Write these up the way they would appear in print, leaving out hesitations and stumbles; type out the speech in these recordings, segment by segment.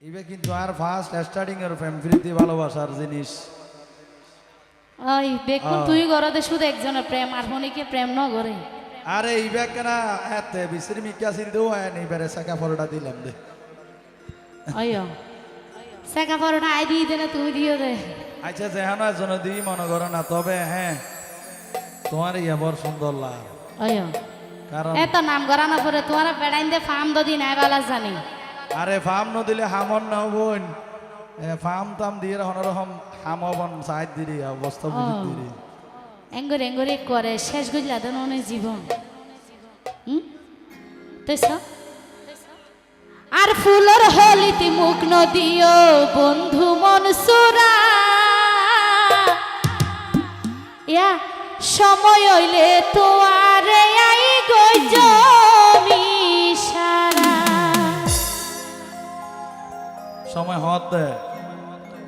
ইবে কিন্তু আর first starting এর প্রেম প্রীতি ভালোবাসার জিনিস। ওই বেকুন তুই গরদে শুধু একজনের প্রেম আর হনিকে প্রেম ন করে। আরে ইবে কেনা এতে বিসরি মিকা সিল দেও আয় নি বেরে সাকা ফলটা দিলাম দে। আইও সাকা পরোটা আই দিয়ে দে না তুই দিও দে। আচ্ছা যেহানো একজন দিই মনে করো না, তবে হ্যাঁ তোমার ইয়া বড় সুন্দর লাগ। আইও কারণ এত নাম গরানো পরে তোমার বেড়াইন দে ফার্ম দদি নাই বালা জানি। আরে ফার্ম ন দিলে হামন না বোন, ফার্ম তাম দিয়ে হনরকম হামবন সাইড দিরি অবস্থা বুঝি দিরি এঙ্গরে করে শেষ গুজলা দেন অনেক জীবন। তেছ আর ফুলর হলিতি মুখ নদিও বন্ধু মনসুরা ইয়া সময় হইলে তো আরে আই গই জমি সারা সময় হত দে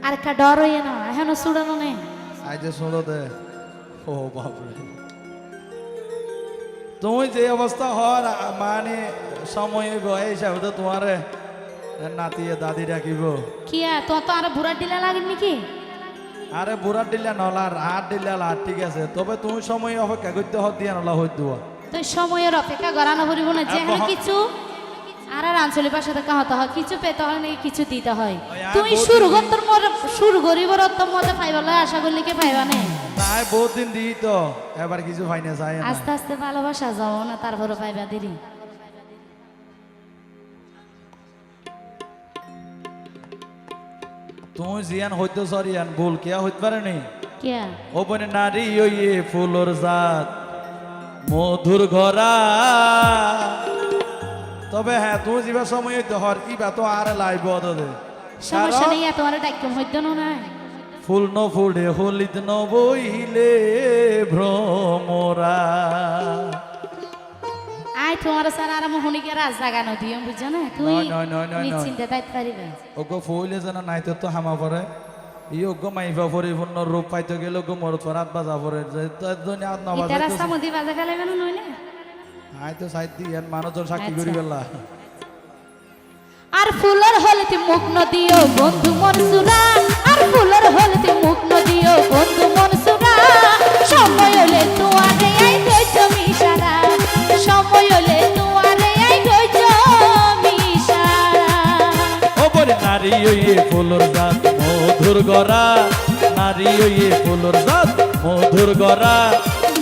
আর কা ডর হইয়ে না এখন সুড়ানো নেই। আই যে শুনো দে। ও বাপরে, তুমি যে অবস্থা হর মানে সময় এই হিসাবে তো তোমার নাতিয়ে দাদি রাখিব। কিয়া তো তো আর বুড়া ডিলা লাগেন নাকি? আরে বুড়া দিলে নলার আট দিলে আর ঠিক আছে, তবে তুমি সময় অপেক্ষা করতে হত দিয়া নলা হইত দেওয়া। তো সময়ের অপেক্ষা গড়ানো পড়িব না, যেখানে কিছু আর আঞ্চলিক ভাষাতে কাহতে হয় কিছু পেতে হয় নাকি কিছু দিতে হয়। তুমি শুরু করতর মোর শুরু করিবর তোর মধ্যে পাইবলে আশা করলি কে পাইবা না। নাই বহুত দিন দিই তো এবার কিছু ফাইনে চাই না। আস্তে আস্তে ভালোবাসা যাও না, তারপরে পাইবা দিদি। তুমি জিয়ান হইতো সরিয়ান ভুল কেয়া হইতে পারে নি। কিয়া ও বনে নারী ওইয়ে ফুলর জাত মধুর ঘরা। তবে হ্যাঁ তুমি যাবা সময় হইতে হর ইবা তো আর লাইব দে সমস্যা নেই, তোমার ডাক্তার হইতো না। ফুল ন ফুলে হলিত ন বইলে ভ্রমরা। আই তোমার স্যার আর মোহনীকে রাজ জাগানো দিও বুঝছো না, তুই নিশ্চিন্তে দায়িত্ব পারিবে। ওগো ফুলে যেন নাইতে তো হামা পরে ই ওগো মাইফা পরিপূর্ণ রূপ পাইতে গেলে ওগো মরত রাত বাজা পরে যে আত না এটা রাস্তা মধ্যে বাজা ফেলাইবে না নইলে। আই তো সাইড দিয়ে মানুষজন সাক্ষী করি বেলা। আর ফুলের হলতি মুখ নদিও বন্ধু মনসুরা, আর ফুলের হলতি মুখ নদিও বন্ধু মনসুরা। সময় হলে তোমারে আই গই জমি সারা, সময় হলে তোমারে আই গই জমি সারা। ও বলে নারী ওইয়ে ফুলর জাত মধুর গরা, নারী ওইয়ে ফুলর জাত মধুর গরা।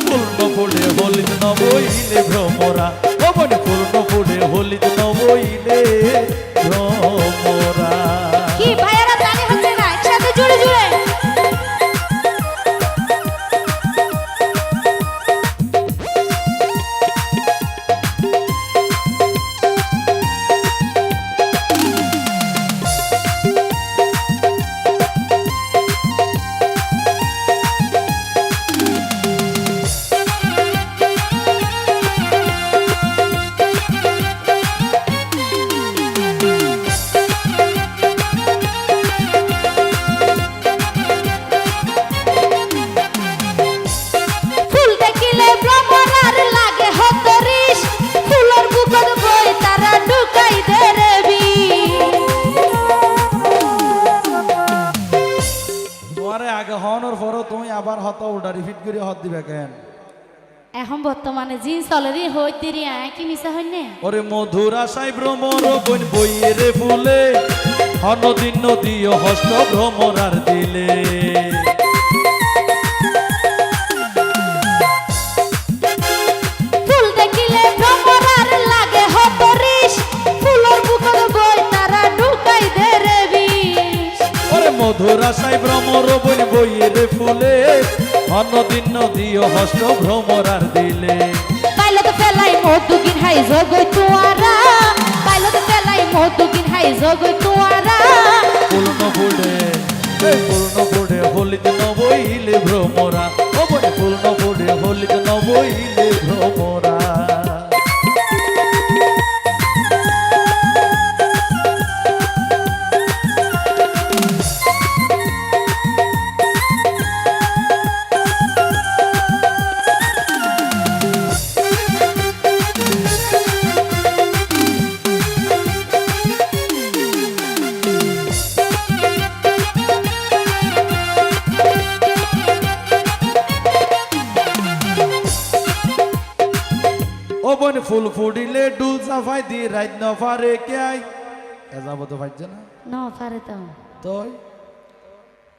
পূর্ণ ফুলে হলিত ন বইলে ভ্রমরা। ও বলে পূর্ণ ফুলে হলিত ন বইলে ভ্রমরা। কি ভাইয়ারা জানি হচ্ছে না, একসাথে জুড়ে জুড়ে। আগে হওয়ানোর পরও তুমি আবার হত উল্টা রিপিট করে হত দিবে কেন? এখন বর্তমানে জিন্স অলরেডি হইতে রে কি মিশা হইনে। ওরে মধুর আশাই ভ্রমর বন বইয়ে রে ফুলে হনদিন নদী হস্ত ভ্রমরার দিলে। ফুল দেখিলে ভ্রমরার লাগে হতরিস, ফুলের বুকত বই তারা ঢুকাই দে রে বিষ। ওরে মধুর আশাই ভ্রমর বন বইয়ে রে ফুলে হনদিন নদী হস্ত ভ্রমরার দিলে। পাইলো তো ফেলাই মধুগিন হাই জগই তুয়ারা, পাইলো তো ফেলাই মধুগিন হাই জগই তুয়ারা। পূর্ণ ফুলে হলিত ন বইলে ভ্রমরা। ও বলে পূর্ণ ফুলে হলিত ন বইলে ভ্রমরা। ফুল ফুডিলে ডুল সাফাই দি রাইত নফারে কে আই এ যাব তো ভাইছে না ন পারে তো তোই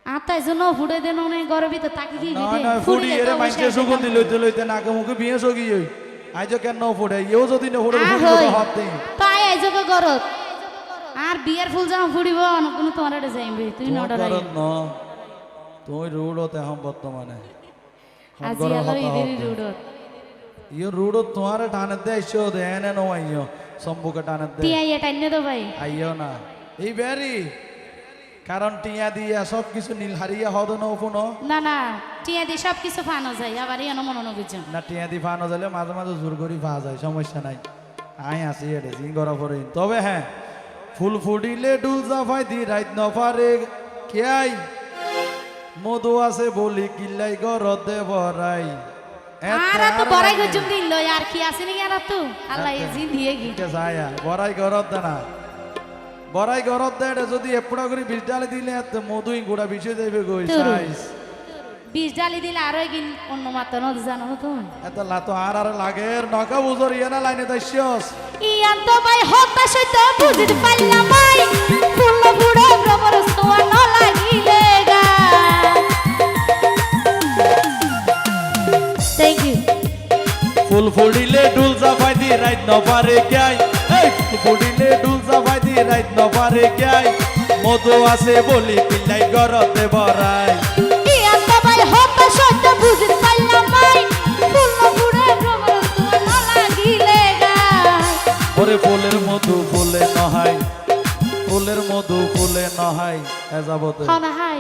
আতাই জন্য ফুড়ে দেন অনেক গরবি তো তাকি কি না না ফুডি এর মাইকে সুগন্ধি লইতে লইতে নাকে মুখে বিয়ে সগি হই আইজো কেন ফুডে ইও যদি না ফুডে ফুডি তো হাত দেই তাই আইজকে গরত আর বিয়ার ফুল যখন ফুড়িব কোনো তোমার এটা যাইবে তুই নডর আই তুই রুড়তে হম বর্তমানে আজি আলো ইদেরি রুডত ইও রুড় তোমার টানে দে আইছো দে এনে নো আইও সম্বুকে টানে দে টিয়া এটা নে তো ভাই আইও না এই বেরি কারণ টিয়া দিয়া সব কিছু নীল হারিয়া হদ না উপনো না না টিয়া দি সব কিছু ফানো যায় আবার ইয়ানো মন নবুঝ না টিয়া দি ফানো যাইলে মাঝে মাঝে জোর করি ফা যায় সমস্যা নাই আই আসি এডে জিং গরা পরে তবে হ্যাঁ ফুল ফুডিলে ডুল জাফাই দি রাইত নফারে কে আই মধু আছে বলি কিল্লাই গরত দে বরাই আর তো বড়াই গজুম দিল আর কি আসেনি আর তো আল্লাহ এই জিন দিয়ে গি কে যায়া বড়াই গরত দে না বড়াই গরত দে এটা যদি এপড়া করে বিষ ডালে দিলে এত মধুই গোড়া বিষে যাইবে গই সাইজ বিষ ডালি দিলে আর গিন অন্য মাত্র নদ জানো তো এত লাতো আর লাগের নকা বুজর ইয়া লাইনে দাইছস ইয়ান তো ভাই হতাশ হইতে বুঝিতে পারলাম ভাই ফুল ফুড়ে ভ্রমর সোয়া ন লাগিলে গা থ্যাংক ইউ ফুল ফুডিলে ডুল জাফাই দি রাইত নপারে গাই এই ফুল ফুডিলে ডুল জাফাই দি রাইত নপারে গাই মধু আছে বলি পিলাই গরতে বরাই ইয়ান তো ভাই হতাশ হইতে বুঝিতে পারলাম ভাই ফুল ফুড়ে ভ্রমর সোয়া ন লাগিলে গা ওরে ফুলের মধু ফুলে নহাই ফুলের মধু ফুলে নহাই এ যাবতে খানা হাই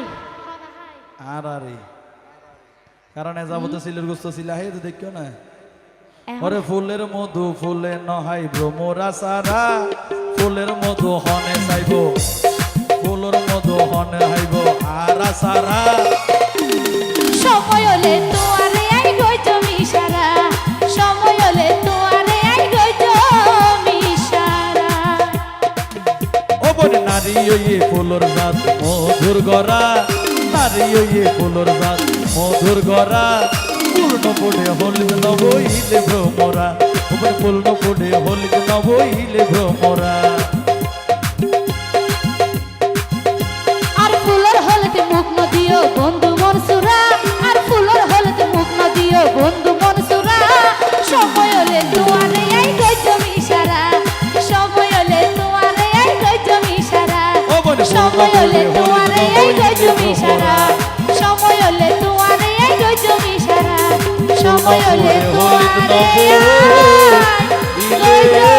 আর আরে কারণ এ যাবতে সিলের গুস্ত ছিলা হে তো দেখিও না ওরে ফুলের মধু ফুলে নহাই ভ্রমরা সারা ফুলের মধু হনে চাইব ফুলের মধু হনে হাইব আর সারা সময় হলে তোয়ারে আই গই জমি সারা সময় হলে তোয়ারে আই গই জমি সারা ও বনে নারী ওই ফুলর জাত মধুর গরা নারী ওই ফুলর জাত মধুর গরা পূর্ণ পড়ে হলিদ নবইলে ভ্রমরা ওপর পূর্ণ পড়ে হলিদ নবইলে ভ্রমরা আর ফুলের হলতে মুখ নদিও বন্ধু মনসুরা আর ফুলের হলতে মুখ নদিও বন্ধু মনসুরা সময় হলে তোয়ারে আই গই জমি সারা সময় হলে তোয়ারে আই গই জমি সারা সময় হলে তোয়ারে আই গই জমি সারা সময় হলে তোয়ারে আই গই জমি সারা সময় হলে তোয়ারে আই গই